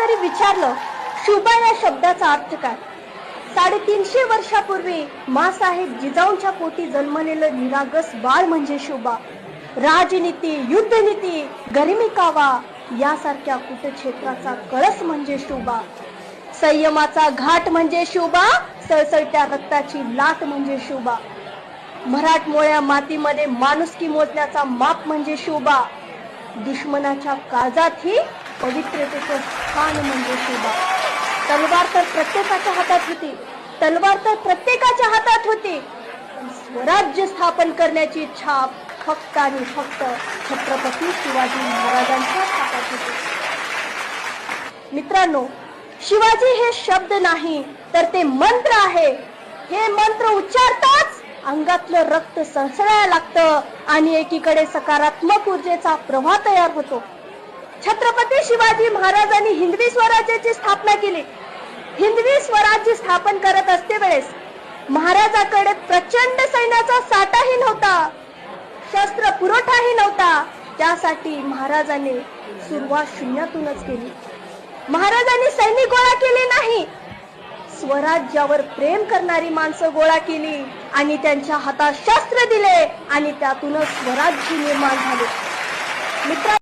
कोणीतरी विचारलं, शुभा या शब्दाचा अर्थ काय? 350 वर्षापूर्वी मासाहेब जिजाऊंच्या पोटी जन्मलेलं निरागस बाळ म्हणजे शुभा. राजनीती, युद्धनीती, गरिमी कावा यासारख्या कुटक्षेत्राचा कळस म्हणजे शुभा. संयमाचा घाट म्हणजे शुभा, सळसळत्या रक्ताची लाट म्हणजे शुभा. मराठमोळ्या मातीमध्ये माणुसकी मोजण्याचा माप म्हणजे शुभा. दुश्मनाच्या काळजातही पवित्रतेचं स्थान म्हणजे शुभा. तलवार तर प्रत्येकाच्या हातात होती, तलवार तर प्रत्येकाच्या हातात होती. स्वराज्य स्थापन करण्याची इच्छा फक्त आणि फक्त छत्रपती शिवाजी महाराजांच्या हातात होती. मित्रांनो, शिवाजी हे शब्द नाही तर ते मंत्र आहे. हे मंत्र उच्चारताच अंगातलं रक्त सळसळायला लागतं आणि एकीकडे सकारात्मक ऊर्जेचा प्रवाह तयार होतो. छत्रपती शिवाजी महाराजांनी हिंदवी स्वराज्याची स्थापना केली. हिंदवी स्वराज्य स्थापन करत असते वेळेस महाराजाकडे प्रचंड सैन्याचा साठाही नव्हता, शस्त्र पुरवठाही नव्हता. त्यासाठी महाराजांनी सुरुवात शून्यातूनच केली. महाराजांनी सैनिक गोळा केले नाही, स्वराज्यावर प्रेम करणारी माणसं गोळा केली आणि त्यांच्या हातात शस्त्र दिले आणि त्यातूनच स्वराज्य निर्माण झाले. मित्रांनो,